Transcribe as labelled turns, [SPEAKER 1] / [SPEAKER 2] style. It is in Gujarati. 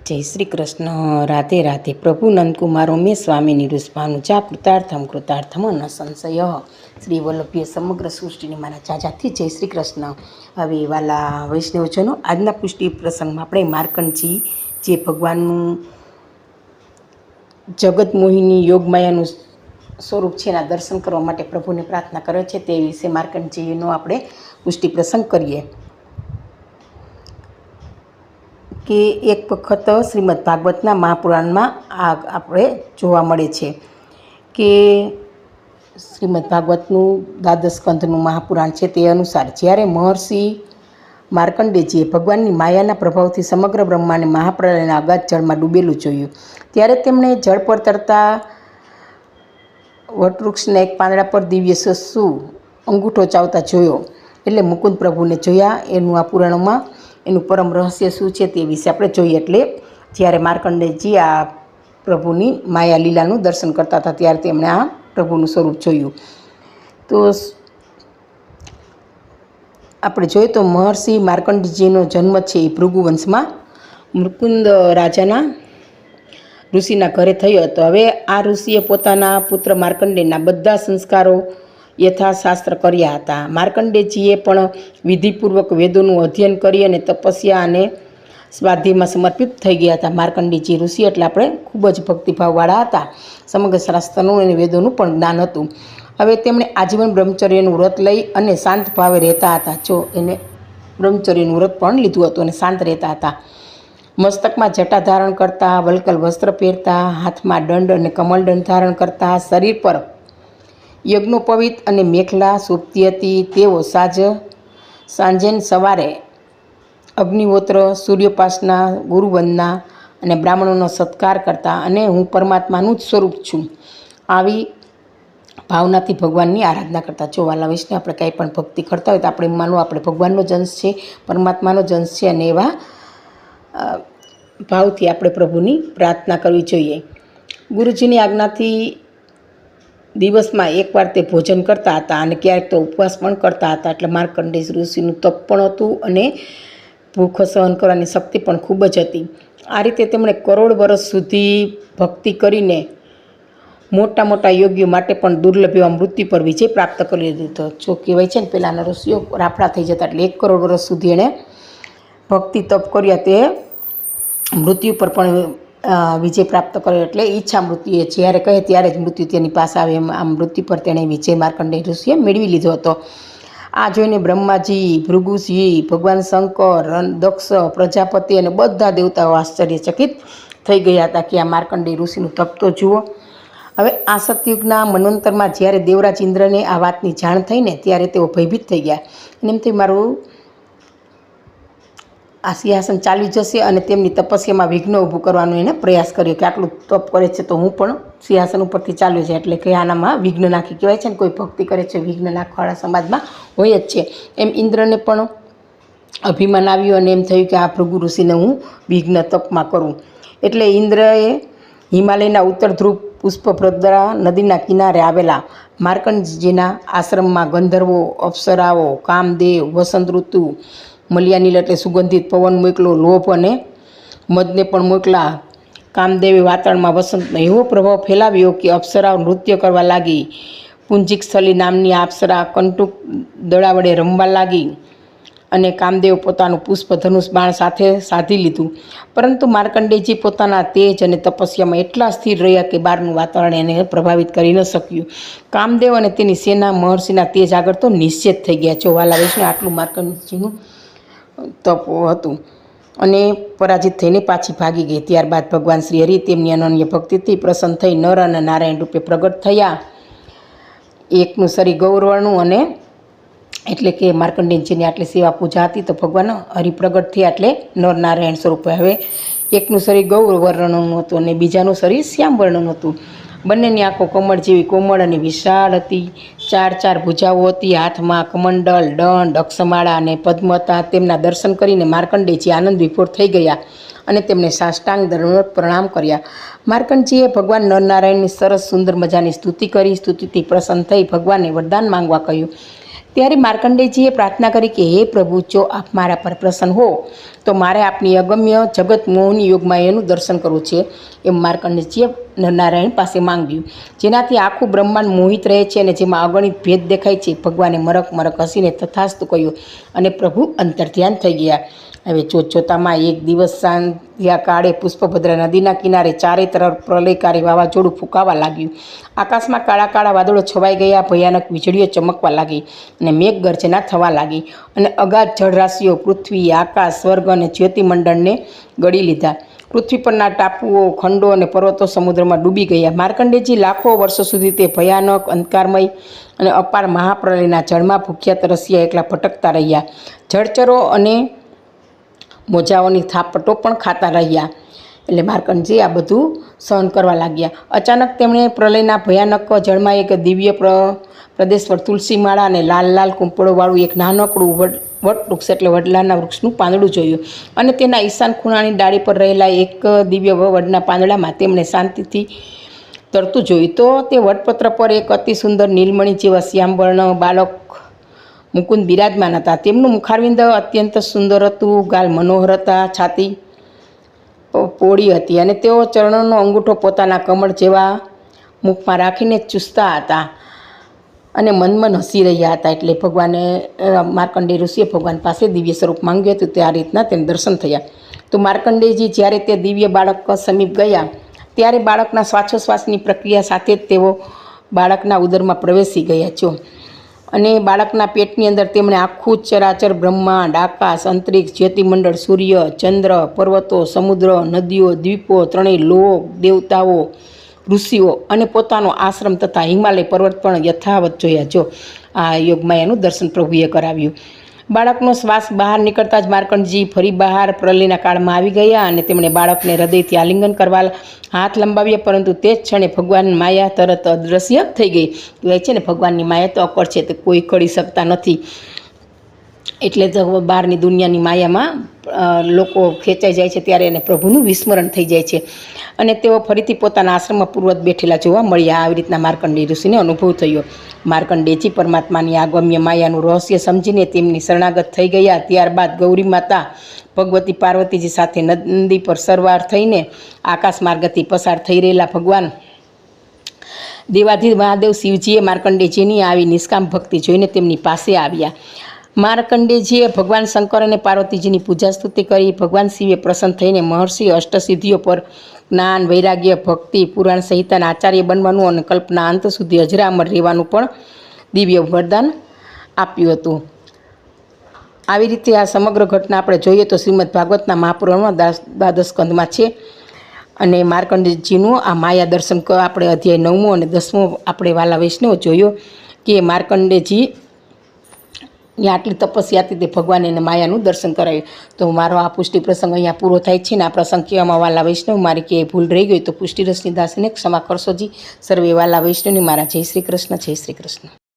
[SPEAKER 1] જય શ્રી કૃષ્ણ. રાધે રાધે. પ્રભુ નંદકુમારો મેં સ્વામીની રૂષભાનુજા કૃતાર્થમ ન સંશય. શ્રી વલ્લભીય સમગ્ર સૃષ્ટિની મારા ચાચાથી જય શ્રી કૃષ્ણ. હવે વાલા વૈષ્ણવજનો, આજના પુષ્ટિ પ્રસંગમાં આપણે માર્કંડજી જે ભગવાનનું જગત મોહિની યોગમાયાનું સ્વરૂપ છે એના દર્શન કરવા માટે પ્રભુને પ્રાર્થના કરે છે તે વિશે માર્કંડજીનો આપણે પુષ્ટિ પ્રસંગ કરીએ. કે એક વખત શ્રીમદ ભાગવતના મહાપુરાણમાં આ આપણે જોવા મળે છે કે શ્રીમદ ભાગવતનું દ્વાદશ સ્કંધનું મહાપુરાણ છે તે અનુસાર જ્યારે મહર્ષિ માર્કંડેયજીએ ભગવાનની માયાના પ્રભાવથી સમગ્ર બ્રહ્માંડને મહાપ્રલયના અગાધ જળમાં ડૂબેલું જોયું, ત્યારે તેમણે જળ પર તરતા વટવૃક્ષના એક પાંદડા પર દિવ્ય સસુ અંગૂઠો ચાવતા જોયો. એટલે મુકુંદ પ્રભુને જોયા. એનું આ પુરાણોમાં એનું પરમ રહસ્ય શું છે તે વિશે આપણે જોઈએ. એટલે જ્યારે માર્કંડેયજી આ પ્રભુની માયા લીલાનું દર્શન કરતા હતા ત્યારે તેમણે આ પ્રભુનું સ્વરૂપ જોયું. તો આપણે જોઈએ તો મહર્ષિ માર્કંડેયજીનો જન્મ છે એ ભૃગુ વંશમાં મુકુંદ રાજાના ઋષિના ઘરે થયો હતો. હવે આ ઋષિએ પોતાના પુત્ર માર્કંડેયના બધા સંસ્કારો યથાશાસ્ત્ર કર્યા હતા. માર્કંડેયજીએ પણ વિધિપૂર્વક વેદોનું અધ્યયન કરી અને તપસ્યા અને સ્વાધ્યાયમાં સમર્પિત થઈ ગયા હતા. માર્કંડેયજી ઋષિ એટલે આપણે ખૂબ જ ભક્તિભાવવાળા હતા. સમગ્ર શાસ્ત્રનું અને વેદોનું પણ જ્ઞાન હતું. હવે તેમણે આજીવન બ્રહ્મચર્યનું વ્રત લઈ અને શાંત ભાવે રહેતા હતા. જો એને બ્રહ્મચર્યનું વ્રત પણ લીધું હતું અને શાંત રહેતા હતા. મસ્તકમાં જટા ધારણ કરતા, વલકલ વસ્ત્ર પહેરતા, હાથમાં દંડ અને કમલદંડ ધારણ કરતા, શરીર પર યજ્ઞોપવિત અને મેખલા શોભતી હતી. તેઓ સાંજે સવારે અગ્નિહોત્ર, સૂર્યોપાસના, ગુરુવંદના અને બ્રાહ્મણોનો સત્કાર કરતા અને હું પરમાત્માનું જ સ્વરૂપ છું આવી ભાવનાથી ભગવાનની આરાધના કરતા. જો વાલા વૈષ્ણવ, આપણે કંઈ પણ ભક્તિ કરતા હોય તો આપણે માનો આપણે ભગવાનનો જ અંશ છે, પરમાત્માનો જ અંશ છે અને એવા ભાવથી આપણે પ્રભુની પ્રાર્થના કરવી જોઈએ. ગુરુજીની આજ્ઞાથી દિવસમાં એકવાર તે ભોજન કરતા હતા અને ક્યારેક તો ઉપવાસ પણ કરતા હતા. એટલે માર્કંડેય ઋષિનું તપ પણ હતું અને ભૂખ સહન કરવાની શક્તિ પણ ખૂબ જ હતી. આ રીતે તેમણે કરોડ વર્ષ સુધી ભક્તિ કરીને મોટા મોટા યોગીઓ માટે પણ દુર્લભ એવા મૃત્યુ પર વિજય પ્રાપ્ત કરી લીધો. જો કહેવાય છે ને, પહેલાંના ઋષિઓ રાફડા થઈ જતા, એટલે 1 કરોડ વર્ષ સુધી એણે ભક્તિ તપ કર્યા, તે મૃત્યુ પર પણ વિજય પ્રાપ્ત કર્યો. એટલે ઈચ્છા મૃત્યુ, એ જ્યારે કહે ત્યારે જ મૃત્યુ તેની પાસે આવે એમ આ મૃત્યુ પર તેણે વિજય માર્કંડેય ઋષિએ મેળવી લીધો હતો. આ જોઈને બ્રહ્માજી, ભૃગુજી, ભગવાન શંકર, દક્ષ, પ્રજાપતિ અને બધા દેવતાઓ આશ્ચર્યચકિત થઈ ગયા હતા કે આ માર્કંડેય ઋષિનું તપ તો જુઓ. હવે આ સતયુગના મન્વંતરમાં જ્યારે દેવરાજ ઇન્દ્રને આ વાતની જાણ થઈને ત્યારે તેઓ ભયભીત થઈ ગયા અને એમ થઈ મારું આ સિંહાસન ચાલી જશે અને તેમની તપસ્યામાં વિઘ્ન ઊભું કરવાનો એને પ્રયાસ કર્યો કે આટલું તપ કરે છે તો હું પણ સિંહાસન ઉપરથી ચાલ્યો છે. એટલે કે આનામાં વિઘ્ન નાખી, કહેવાય છે ને કોઈ ભક્તિ કરે છે વિઘ્ન નાખવાળા સમાજમાં હોય જ છે. એમ ઇન્દ્રને પણ અભિમાન આવ્યું અને એમ થયું કે આ ભૃગુ ઋષિને હું વિઘ્ન તપમાં કરું. એટલે ઇન્દ્રએ હિમાલયના ઉત્તર ધ્રુવ પુષ્પભદ્રા નદીના કિનારે આવેલા માર્કંડેયજીના આશ્રમમાં ગંધર્વો, અપ્સરાઓ, કામદેવ, વસંત ઋતુ, મલિયાનીલ એટલે સુગંધિત પવન મોકલો, લોભ અને મદને પણ મોકલા. કામદેવે વાતાવરણમાં વસંતનો એવો પ્રભાવ ફેલાવ્યો કે અપ્સરાઓ નૃત્ય કરવા લાગી. પુંજીકસ્થલી નામની અપ્સરા કંટુક દડા વડે રમવા લાગી અને કામદેવ પોતાનું પુષ્પ ધનુષ બાણ સાથે સાધી લીધું. પરંતુ માર્કંડેયજી પોતાના તેજ અને તપસ્યામાં એટલા સ્થિર રહ્યા કે બહારનું વાતાવરણ એને પ્રભાવિત કરી ન શક્યું. કામદેવ અને તેની સેના મહર્ષિના તેજ આગળ તો નિશ્ચિત થઈ ગયા. જો વાલા વૈષ્ણવ, આટલું માર્કંડેયજીનું તપ હતું અને પરાજિત થઈને પાછી ભાગી ગઈ. ત્યારબાદ ભગવાન શ્રી હરિ તેમની અનન્ય ભક્તિથી પ્રસન્ન થઈ નર અને નારાયણ રૂપે પ્રગટ થયા. એકનું શરીર ગૌરવનું અને એટલે કે માર્કંડેયજીની આટલી સેવા પૂજા હતી તો ભગવાન હરિ પ્રગટ થયા એટલે નર નારાયણ સ્વરૂપે. હવે એકનું શરીર ગૌર વર્ણનું હતું અને બીજાનું શરીર શ્યામ વર્ણનું હતું. બંનેની આંખો કમળ જેવી કોમળ અને વિશાળ હતી. 4 ભુજાઓ હતી. હાથમાં કમંડલ, દંડ, અક્ષમાળા અને પદ્મ હતા. તેમના દર્શન કરીને માર્કંડેયજી આનંદ વિભોર થઈ ગયા અને તેમને સાષ્ટાંગ દંડવત પ્રણામ કર્યા. માર્કંડેયજીએ ભગવાન નરનારાયણની સરસ સુંદર મજાની સ્તુતિ કરી. સ્તુતિથી પ્રસન્ન થઈ ભગવાનને વરદાન માંગવા કહ્યું. ત્યારે માર્કંડેયજીએ પ્રાર્થના કરી કે હે પ્રભુ, જો આપ મારા પર પ્રસન્ન હો તો મારે આપની અગમ્ય જગત મોહની યોગમાયાનું દર્શન કરવું છે, એમ માર્કંડેયજીએ નરનારાયણ પાસે માંગ્યું, જેનાથી આખું બ્રહ્માંડ મોહિત રહે છે અને જેમાં અગણિત ભેદ દેખાય છે. ભગવાને મરક મરક હસીને તથાસ્તુ કહ્યું અને પ્રભુ અંતર્ધ્યાન થઈ ગયા. હવે જોતજોતામાં એક દિવસ સાંધ્યા કાળે પુષ્પભદ્રા નદીના કિનારે ચારે તરફ પ્રલયકારી વાવાઝોડું ફૂંકાવા લાગ્યું. આકાશમાં કાળા કાળા વાદળો છવાઈ ગયા, ભયાનક વીજળીઓ ચમકવા લાગી અને મેઘગર્જના થવા લાગી અને અગાધ જળરાશિઓ પૃથ્વી, આકાશ, સ્વર્ગ અને જ્યોતિમંડળને ગળી લીધા. પૃથ્વી પરના ટાપુઓ, ખંડો અને પર્વતો સમુદ્રમાં ડૂબી ગયા. માર્કંડેયજી લાખો વર્ષો સુધી તે ભયાનક, અંધકારમય અને અપાર મહાપ્રલયના જળમાં ભૂખ્યા તરસ્યા એકલા ભટકતા રહ્યા. જળચરો અને મોજાઓની થાપટો પણ ખાતા રહ્યા. એટલે માર્કંડેયજી આ બધું સહન કરવા લાગ્યા. અચાનક તેમણે પ્રલયના ભયાનક જળમાં એક દિવ્ય પ્રદેશ પર તુલસી માળા અને લાલ લાલ કૂંપળોવાળું એક નાનકડું વટવૃક્ષ એટલે વડલાના વૃક્ષનું પાંદડું જોયું અને તેના ઈશાન ખૂણાની ડાળી પર રહેલા એક દિવ્ય વડના પાંદડામાં તેમણે શાંતિથી તરતું જોયું. તો તે વટપત્ર પર એક અતિ સુંદર નીલમણી જેવા શ્યામવર્ણ બાળક મુકુંદ બિરાજમાન હતા. તેમનું મુખારવિંદ અત્યંત સુંદર હતું, ગાલ મનોહર હતા, છાતી પોળી હતી અને તેઓ ચરણોનો અંગૂઠો પોતાના કમળ જેવા મુખમાં રાખીને ચૂસતા હતા અને મનમન હસી રહ્યા હતા. એટલે ભગવાને માર્કંડેય ઋષિએ ભગવાન પાસે દિવ્ય સ્વરૂપ માંગ્યું હતું. તે આ રીતના તેને દર્શન થયા. તો માર્કંડેયજી જ્યારે તે દિવ્ય બાળક સમીપ ગયા ત્યારે બાળકના શ્વાસોશ્વાસની પ્રક્રિયા સાથે જ તેઓ બાળકના ઉદરમાં પ્રવેશી ગયા છો અને બાળકના પેટની અંદર તેમણે આખું ચરાચર બ્રહ્માંડ, આકાશ, અંતરિક્ષ, જ્યોતિમંડળ, સૂર્ય, ચંદ્ર, પર્વતો, સમુદ્ર, નદીઓ, દ્વીપો, ત્રણેય લોક, દેવતાઓ, ઋષિઓ અને પોતાનો આશ્રમ તથા હિમાલય પર્વત પણ યથાવત જોયા. જો આ યોગમાયાનું દર્શન પ્રભુએ કરાવ્યું. બાળકનો શ્વાસ બહાર નીકળતા જ માર્કંડેયજી ફરી બહાર પ્રલયના કાળમાં આવી ગયા અને તેમણે બાળકને હૃદયથી આલિંગન કરવા હાથ લંબાવ્યા, પરંતુ તે જ ક્ષણે ભગવાન માયા તરત અદૃશ્ય થઈ ગઈ. કહેવાય છે ને, ભગવાનની માયા તો અકળ છે, તે કોઈ કરી શકતા નથી. એટલે જ બહારની દુનિયાની માયામાં લોકો ખેંચાઈ જાય છે ત્યારે એને પ્રભુનું વિસ્મરણ થઈ જાય છે અને તેઓ ફરીથી પોતાના આશ્રમમાં પૂર્વત બેઠેલા જોવા મળ્યા. આવી રીતના માર્કંડેય ઋષિને અનુભવ થયો. માર્કંડેયજી પરમાત્માની આગમ્ય માયાનું રહસ્ય સમજીને તેમની શરણાગત થઈ ગયા. ત્યારબાદ ગૌરી માતા ભગવતી પાર્વતીજી સાથે નંદી પર સવાર થઈને આકાશ માર્ગથી પસાર થઈ રહેલા ભગવાન દેવાધિ મહાદેવ શિવજીએ માર્કંડેયજીની આવી નિષ્કામ ભક્તિ જોઈને તેમની પાસે આવ્યા. માર્કંડેયજીએ ભગવાન શંકર અને પાર્વતીજીની પૂજા સ્તુતિ કરી. ભગવાન શિવે પ્રસન્ન થઈને મહર્ષિ અષ્ટસિદ્ધિઓ પર જ્ઞાન, વૈરાગ્ય, ભક્તિ, પુરાણ સંહિતાના આચાર્ય બનવાનું અને કલ્પના અંત સુધી અજરામર રહેવાનું પણ દિવ્ય વરદાન આપ્યું હતું. આવી રીતે આ સમગ્ર ઘટના આપણે જોઈએ તો શ્રીમદ ભાગવતના મહાપુરાણમાં 12 સ્કંદમાં છે અને માર્કંડેયજીનું આ માયા દર્શન આપણે અધ્યાય 9 અને 10 આપણે વાલા વૈષ્ણવ જોયો કે માર્કંડેયજી આટલી તપસ્યાથી તે ભગવાન એને માયાનું દર્શન કરાવ્યું. તો મારો આ પુષ્ટિ પ્રસંગ અહીંયા પૂરો થાય છે ને આ પ્રસંગ કહેવામાં વાલા વૈષ્ણવ મારી કે ભૂલ રહી ગઈ તો પુષ્ટિ રસની દાસીને ક્ષમા કરશોજી. સર્વે વાલા વૈષ્ણવની મારા જય શ્રી કૃષ્ણ, જય શ્રી કૃષ્ણ.